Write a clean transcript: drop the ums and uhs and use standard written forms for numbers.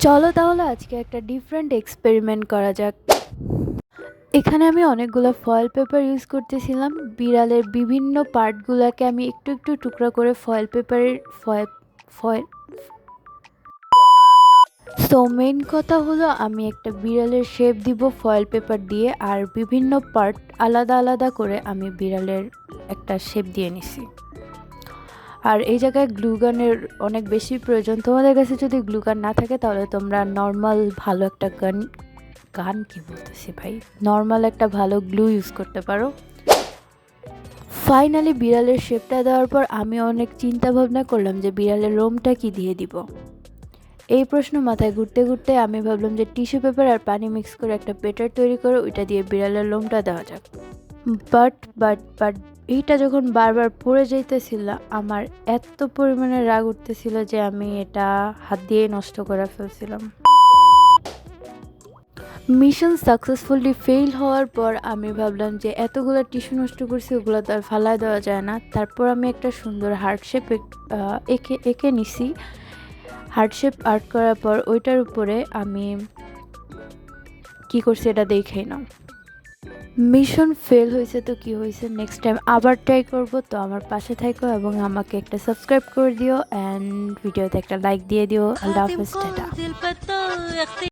চলো তাহলে আজকে একটা ডিফারেন্ট এক্সপেরিমেন্ট করা যাক। এখানে আমি অনেকগুলো ফয়েল পেপার ইউজ করতেছিলাম। বিড়ালের বিভিন্ন পার্টগুলোকে আমি একটু একটু টুকরা করে ফয়েল পেপারের ফয়েল ফয়েল সো মেইন কথা হলো আমি একটা বিড়ালের শেপ দিব ফয়েল পেপার দিয়ে, আর বিভিন্ন পার্ট আলাদা আলাদা করে আমি বিড়ালের একটা শেপ দিয়ে নিছি। আর এই জায়গায় গ্লুগানের অনেক বেশি প্রয়োজন। তোমাদের কাছে যদি গ্লুগান না থাকে তাহলে তোমরা নর্মাল ভালো একটা গান কি বলতেছি ভাই, নর্মাল একটা ভালো গ্লু ইউজ করতে পারো। ফাইনালি বিড়ালের শেপটা দেওয়ার পর আমি অনেক চিন্তা ভাবনা করলাম যে বিড়ালের লোমটা কি দিয়ে দিব। এই প্রশ্ন মাথায় ঘুরতে ঘুরতে আমি ভাবলাম যে টিস্যু পেপার আর পানি মিক্স করে একটা পেটার তৈরি করে ওইটা দিয়ে বিড়ালের লোমটা দেওয়া যাক। বাট এইটা যখন বারবার পড়ে যাইতেছিল আমার এত পরিমাণে রাগ উঠতেছিল যে আমি এটা হাত দিয়ে নষ্ট করে ফেলছিলাম। মিশন সাকসেসফুলি ফেল হওয়ার পর আমি ভাবলাম যে এতগুলো টিস্যু নষ্ট করছি, ওগুলো তো আর ফালায় দেওয়া যায় না। তারপর আমি একটা সুন্দর হার্ট শেপ এঁকে নিছি। হার্ট শেপ আর্ট করার পর ওইটার উপরে আমি কি করছি এটা দেখেই নাও। মিশন ফেল হয়েছে তো কি হয়েছে, নেক্সট টাইম আবার ট্রাই করবো। তো আমার পাশে থাকো এবং আমাকে একটা সাবস্ক্রাইব করে দিও অ্যান্ড ভিডিওতে একটা লাইক দিয়ে দিও। আল্লাহ হাফেজ, টাটা।